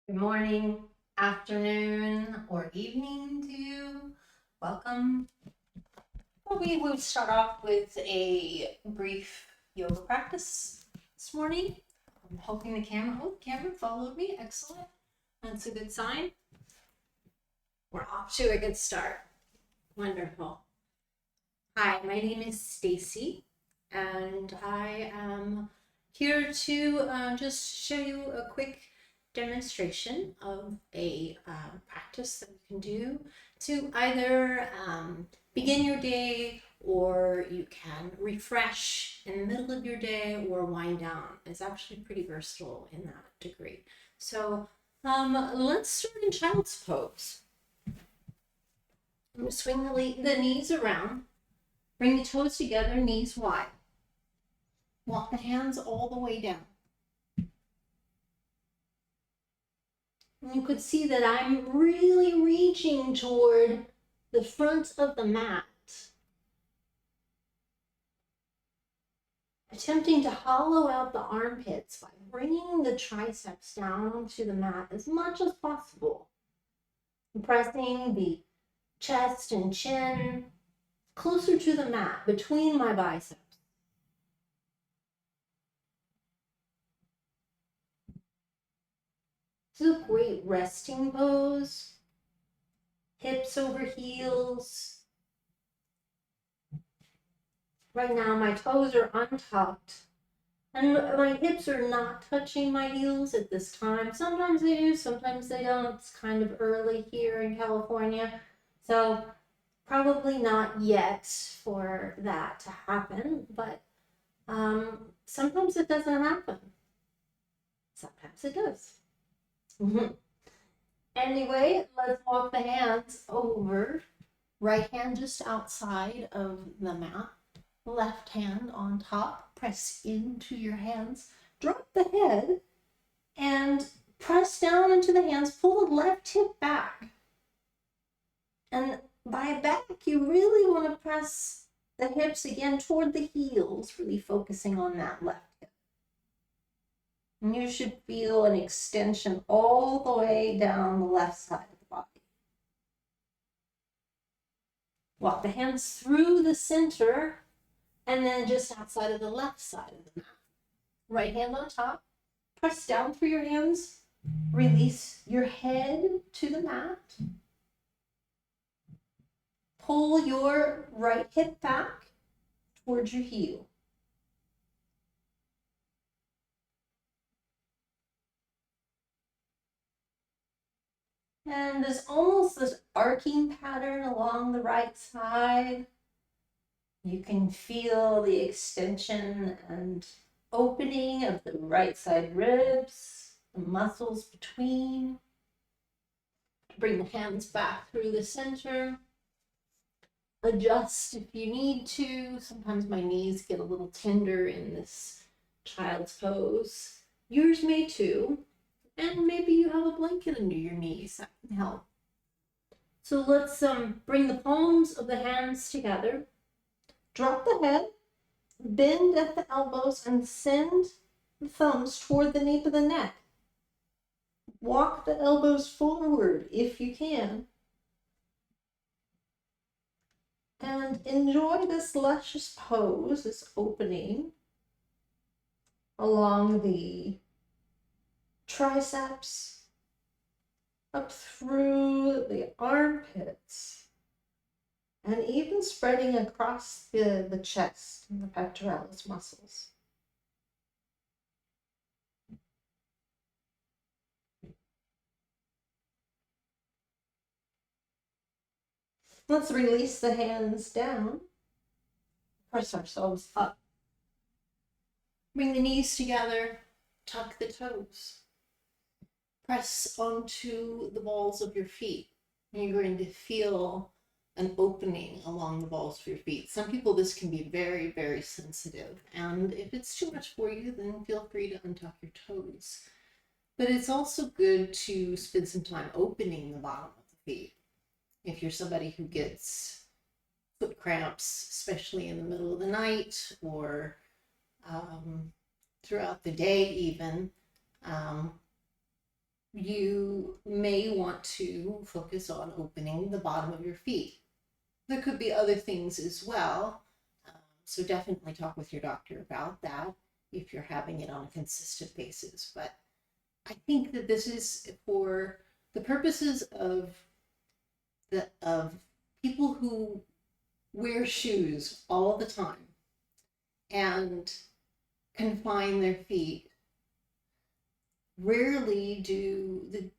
Good morning, afternoon, or evening to you. Welcome. Well, we will start off with a brief yoga practice this morning. I'm hoping the camera followed me. Excellent. That's a good sign. We're off to a good start. Wonderful. Hi, my name is Stacy, and I am here to just show you a quick demonstration of a practice that you can do to either begin your day, or you can refresh in the middle of your day or wind down. It's actually pretty versatile in that degree. So let's start in child's pose. I'm going to swing the knees around. Bring the toes together, knees wide. Walk the hands all the way down. And you could see that I'm really reaching toward the front of the mat, attempting to hollow out the armpits by bringing the triceps down onto the mat as much as possible. Pressing the chest and chin closer to the mat between my biceps. This is a great resting pose. Hips over heels. Right now my toes are untucked and my hips are not touching my heels at this time. Sometimes they do, sometimes they don't. It's kind of early here in California, so probably not yet for that to happen, but sometimes it doesn't happen. Sometimes it does. Anyway, let's walk the hands over. Right hand just outside of the mat. Left hand on top. Press into your hands. Drop the head and press down into the hands. Pull the left hip back. And by back, you really want to press the hips again toward the heels, really focusing on that left hip. And you should feel an extension all the way down the left side of the body. Walk the hands through the center and then just outside of the left side of the mat. Right hand on top. Press down through your hands. Release your head to the mat. Pull your right hip back towards your heel. And there's almost this arcing pattern along the right side. You can feel the extension and opening of the right side ribs, the muscles between. Bring the hands back through the center. Adjust if you need to. Sometimes my knees get a little tender in this child's pose. Yours may too. And maybe you have a blanket under your knees. That can help. So let's bring the palms of the hands together. Drop the head. Bend at the elbows and send the thumbs toward the nape of the neck. Walk the elbows forward if you can. And enjoy this luscious pose, this opening along the triceps, up through the armpits, and even spreading across the chest and the pectoralis muscles. Let's release the hands down. Press ourselves up. Bring the knees together. Tuck the toes. Press onto the balls of your feet. And you're going to feel an opening along the balls of your feet. Some people, this can be very, very sensitive. And if it's too much for you, then feel free to untuck your toes. But it's also good to spend some time opening the bottom of the feet. If you're somebody who gets foot cramps, especially in the middle of the night or throughout the day even, you may want to focus on opening the bottom of your feet. There could be other things as well. So definitely talk with your doctor about that if you're having it on a consistent basis. But I think that this is for the purposes of people who wear shoes all the time and confine their feet. Rarely do the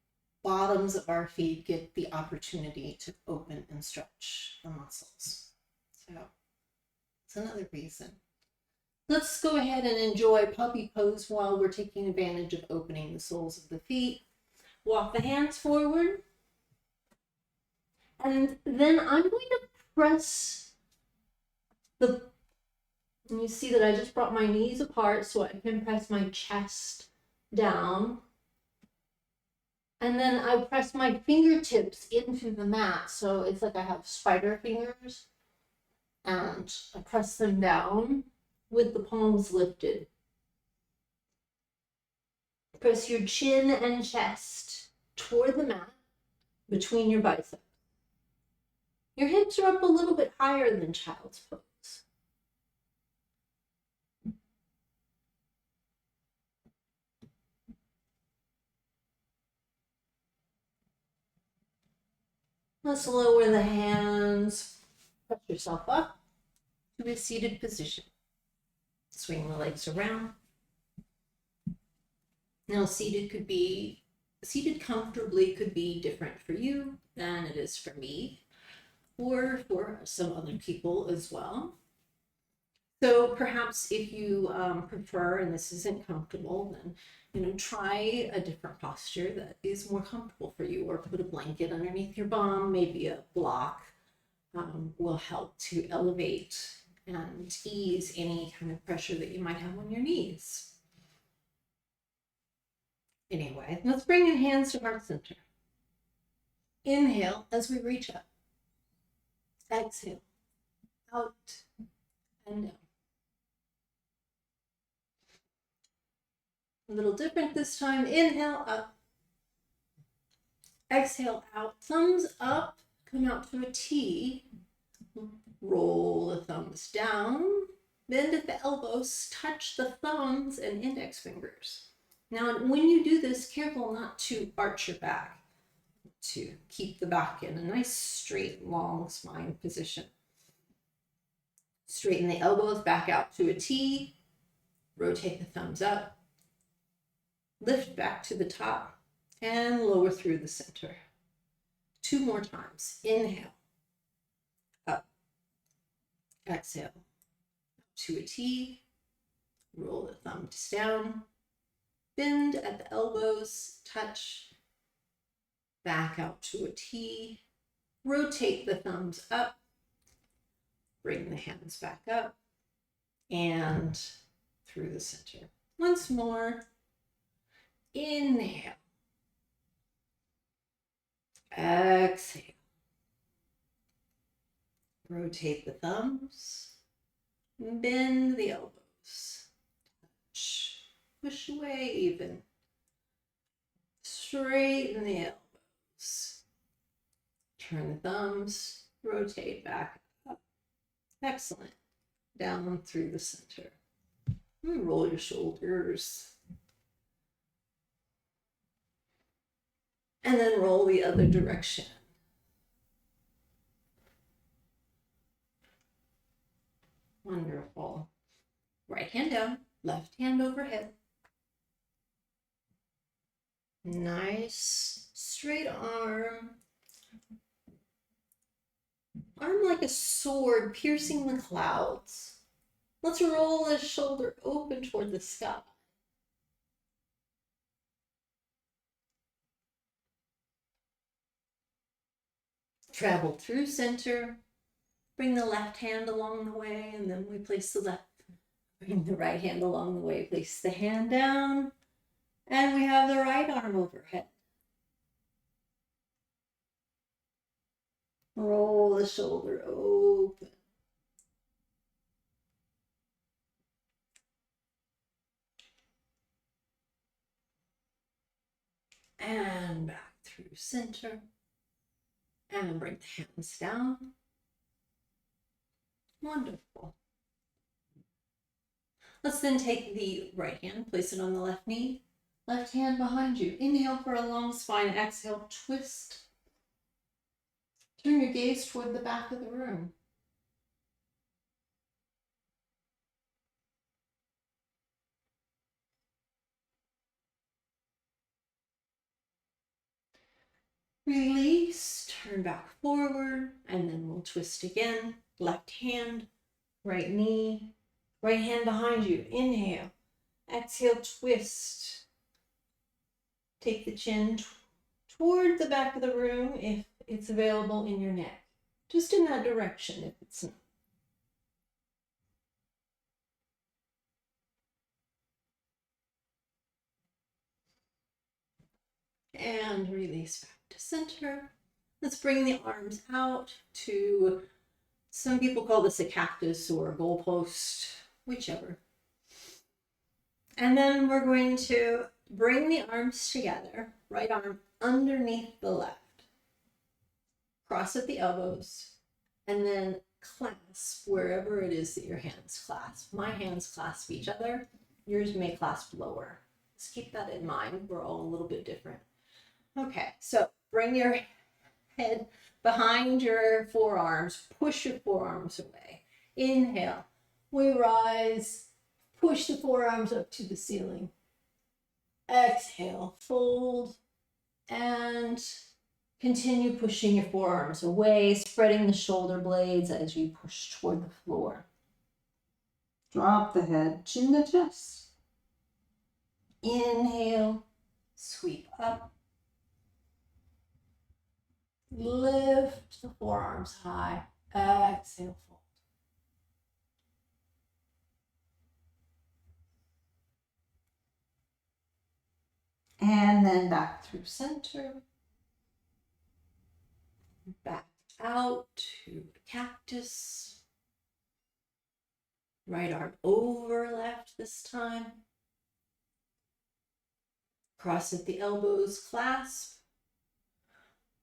bottoms of our feet get the opportunity to open and stretch the muscles. So it's another reason. Let's go ahead and enjoy puppy pose while we're taking advantage of opening the soles of the feet. Walk the hands forward. And then I'm going to press and you see that I just brought my knees apart so I can press my chest down. And then I press my fingertips into the mat. So it's like I have spider fingers. And I press them down with the palms lifted. Press your chin and chest toward the mat between your biceps. Your hips are up a little bit higher than child's pose. Let's lower the hands. Press yourself up to a seated position. Swing the legs around. Now seated comfortably could be different for you than it is for me or for some other people as well. So perhaps if you prefer and this isn't comfortable, then try a different posture that is more comfortable for you, or put a blanket underneath your bum. Maybe a block will help to elevate and ease any kind of pressure that you might have on your knees. Anyway, let's bring your hands to heart center. Inhale as we reach up. Exhale, out and down. A little different this time. Inhale, up. Exhale, out. Thumbs up, come out to a T. Roll the thumbs down. Bend at the elbows, touch the thumbs and index fingers. Now, when you do this, careful not to arch your back, to keep the back in a nice, straight, long spine position. Straighten the elbows back out to a T. Rotate the thumbs up. Lift back to the top and lower through the center. 2 more times. Inhale, up. Exhale, to a T. Roll the thumbs down. Bend at the elbows, touch. Back out to a T. Rotate the thumbs up. Bring the hands back up and through the center. Once more. Inhale. Exhale. Rotate the thumbs. Bend the elbows. Touch. Push away even. Straighten the elbows. Turn the thumbs. Rotate back up. Excellent. Down through the center. And roll your shoulders. And then roll the other direction. Wonderful. Right hand down, left hand overhead. Nice, straight arm. Arm like a sword piercing the clouds. Let's roll the shoulder open toward the sky. Travel through center. Bring the left hand along the way, and then we place the left. Bring the right hand along the way. Place the hand down, and we have the right arm overhead. Roll the shoulder open. And back through center. And bring the hands down. Wonderful. Let's then take the right hand, place it on the left knee. Left hand behind you. Inhale for a long spine. Exhale, twist. Turn your gaze toward the back of the room. Release, turn back forward, and then we'll twist again. Left hand, right knee, right hand behind you. Inhale, exhale, twist. Take the chin toward the back of the room if it's available in your neck. Just in that direction if it's not. And release back to center. Let's bring the arms out to, some people call this a cactus or a goalpost, whichever. And then we're going to bring the arms together, right arm underneath the left. Cross at the elbows, and then clasp wherever it is that your hands clasp. My hands clasp each other. Yours may clasp lower. Just keep that in mind. We're all a little bit different. Okay, so bring your head behind your forearms. Push your forearms away. Inhale. We rise. Push the forearms up to the ceiling. Exhale. Fold. And continue pushing your forearms away, spreading the shoulder blades as you push toward the floor. Drop the head, chin to chest. Inhale, sweep up. Lift the forearms high. Exhale, fold. And then back through center. Back out to cactus. Right arm over left this time. Cross at the elbows, clasp.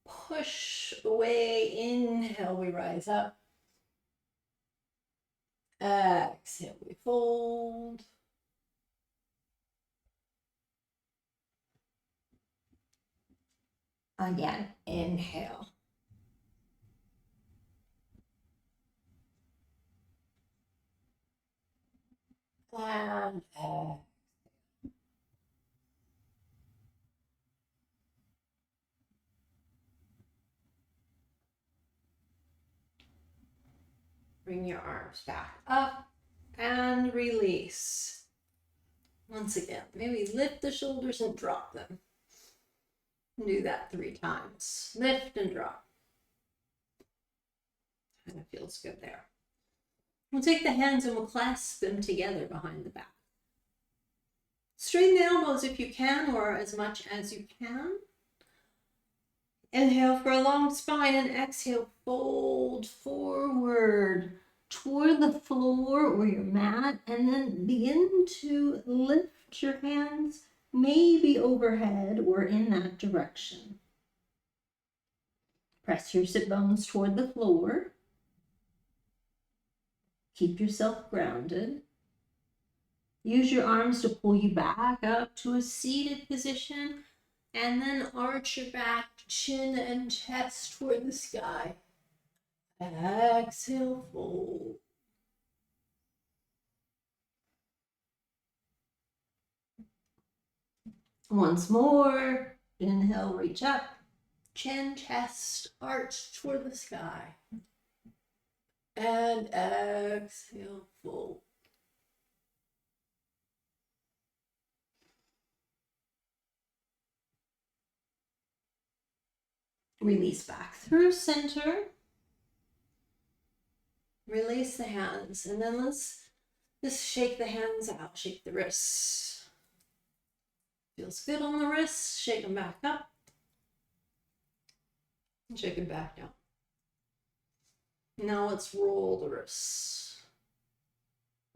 Push away. Inhale, we rise up. Exhale, we fold. Again, inhale. And exhale. Bring your arms back up and release. Once again, maybe lift the shoulders and drop them. Do that 3 times. Lift and drop. Kind of feels good there. We'll take the hands and we'll clasp them together behind the back. Straighten the elbows if you can, or as much as you can. Inhale for a long spine and exhale, fold forward toward the floor or your mat, and then begin to lift your hands, maybe overhead or in that direction. Press your sit bones toward the floor. Keep yourself grounded. Use your arms to pull you back up to a seated position, and then arch your back, chin and chest toward the sky. Exhale, fold. Once more, inhale, reach up, chin, chest, arch toward the sky. And exhale, fold. Release back through center. Release the hands, and then let's just shake the hands out, shake the wrists. Feels good on the wrists, shake them back up. And shake them back down. Now let's roll the wrists.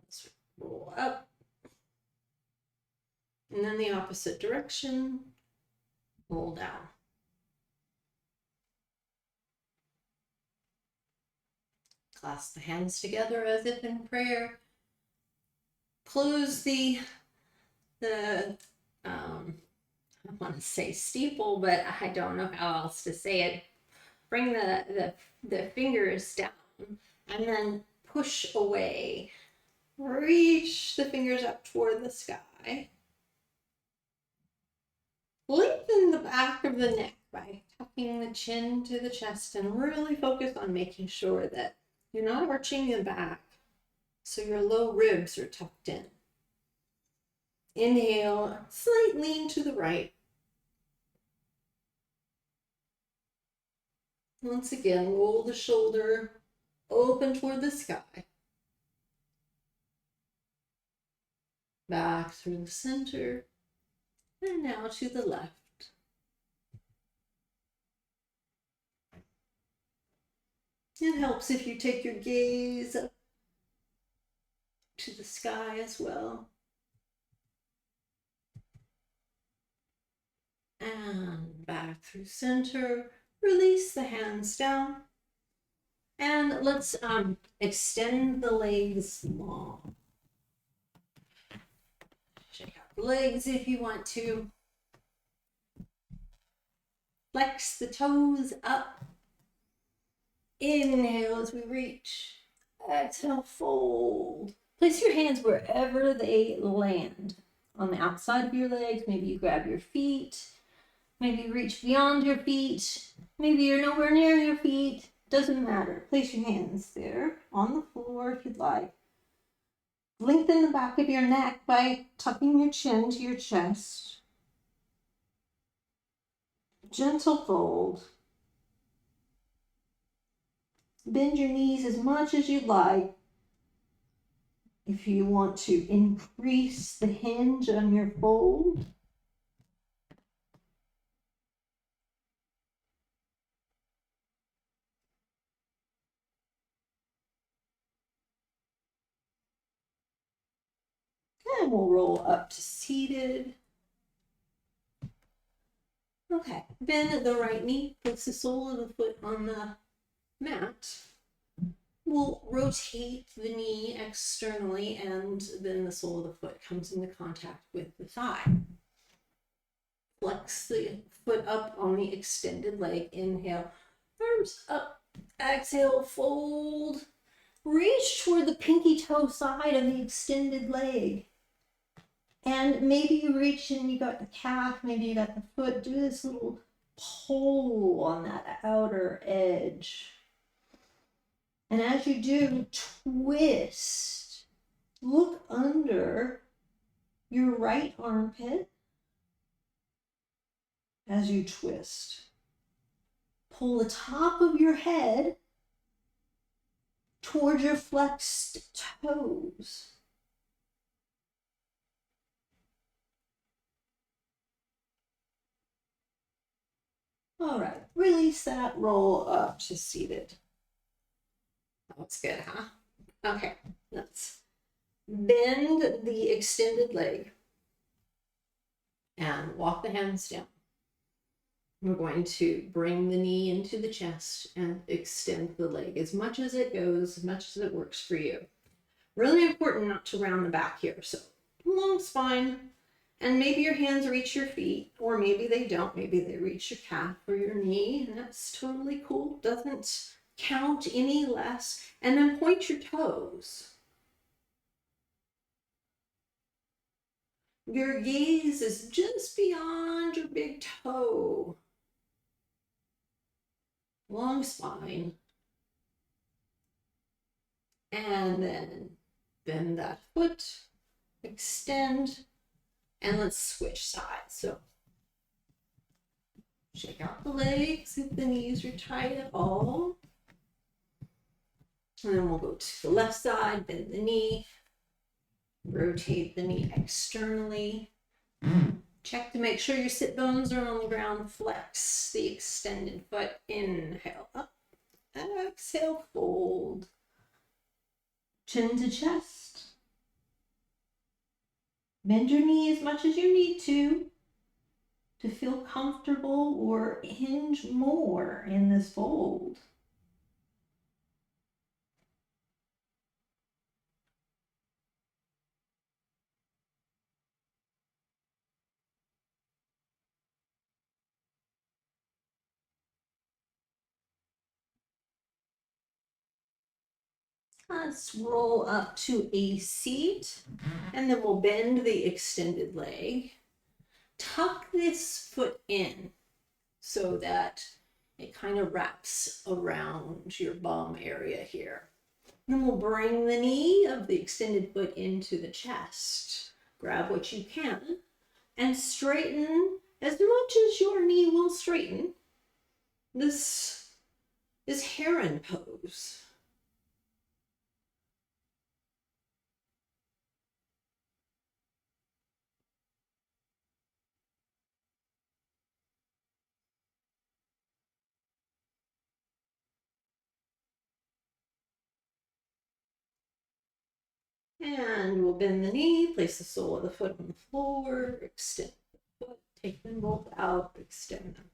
Let's roll up. And then the opposite direction. roll down. Clasp the hands together as if in prayer. Close the I want to say steeple, but I don't know how else to say it. Bring the fingers down and then push away. Reach the fingers up toward the sky. Lengthen the back of the neck by tucking the chin to the chest and really focus on making sure that you're not arching the back so your low ribs are tucked in. Inhale, slight lean to the right. Once again, roll the shoulder open toward the sky. Back through the center. And now to the left. It helps if you take your gaze up to the sky as well. And back through center. Release the hands down. And let's extend the legs long. Shake out the legs if you want to. Flex the toes up. Inhale as we reach. Exhale, fold. Place your hands wherever they land. On the outside of your legs, maybe you grab your feet. Maybe you reach beyond your feet. Maybe you're nowhere near your feet. Doesn't matter. Place your hands there on the floor if you'd like. Lengthen the back of your neck by tucking your chin to your chest. Gentle fold. Bend your knees as much as you'd like. If you want to increase the hinge on your fold, and we'll roll up to seated. Okay, bend the right knee, place the sole of the foot on the mat. We'll rotate the knee externally and then the sole of the foot comes into contact with the thigh. Flex the foot up on the extended leg. Inhale, arms up. Exhale, fold. Reach toward the pinky toe side of the extended leg. And maybe you reach and you got the calf, maybe you got the foot. Do this little pull on that outer edge. And as you do, twist. Look under your right armpit as you twist. Pull the top of your head towards your flexed toes. All right, release that, roll up to seated. That's good, huh? Okay, let's bend the extended leg and walk the hands down. We're going to bring the knee into the chest and extend the leg as much as it goes, as much as it works for you. Really important not to round the back here. So long spine, and maybe your hands reach your feet, or maybe they don't. Maybe they reach your calf or your knee, and that's totally cool. Doesn't count any less. And then point your toes. Your gaze is just beyond your big toe. Long spine. And then bend that foot, extend, and let's switch sides. So shake out the legs if the knees are tight at all. And then we'll go to the left side, bend the knee, rotate the knee externally. Check to make sure your sit bones are on the ground. Flex the extended foot. Inhale up. Exhale, fold. Chin to chest. Bend your knee as much as you need to. to feel comfortable or hinge more in this fold. Let's roll up to a seat, and then we'll bend the extended leg. Tuck this foot in so that it kind of wraps around your bum area here. Then we'll bring the knee of the extended foot into the chest. Grab what you can and straighten as much as your knee will straighten. This is heron pose. And we'll bend the knee, place the sole of the foot on the floor, extend the foot, take them both out, extend them.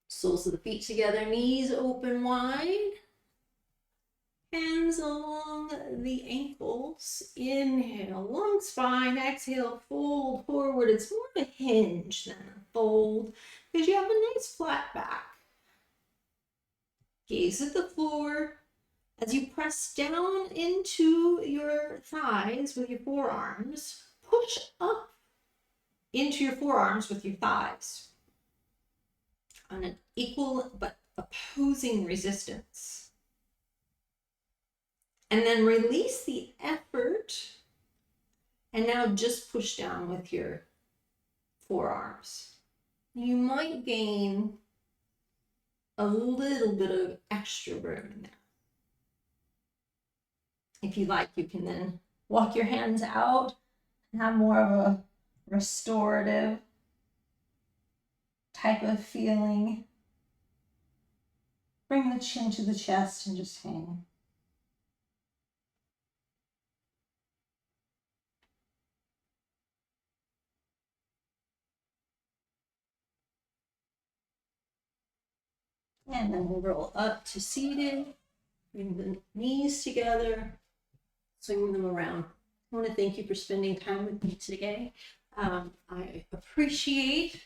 Soles of the feet together, knees open wide. Hands along the ankles. Inhale, long spine. Exhale, fold forward. It's more of a hinge than a fold because you have a nice flat back. Gaze at the floor. As you press down into your thighs with your forearms, push up into your forearms with your thighs on an equal but opposing resistance. And then release the effort, and now just push down with your forearms. You might gain a little bit of extra room in there. If you like, you can then walk your hands out and have more of a restorative type of feeling. Bring the chin to the chest and just hang. And then we'll roll up to seated. Bring the knees together, swing them around. I want to thank you for spending time with me today. I appreciate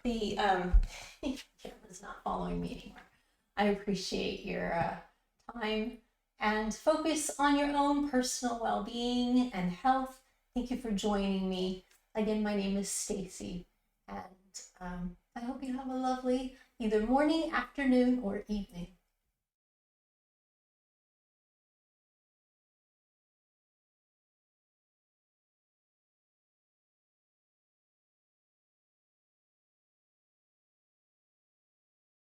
the camera's not following me anymore. I appreciate your time and focus on your own personal well-being and health. Thank you for joining me. Again, my name is Stacy, and I hope you have a lovely either morning, afternoon, or evening.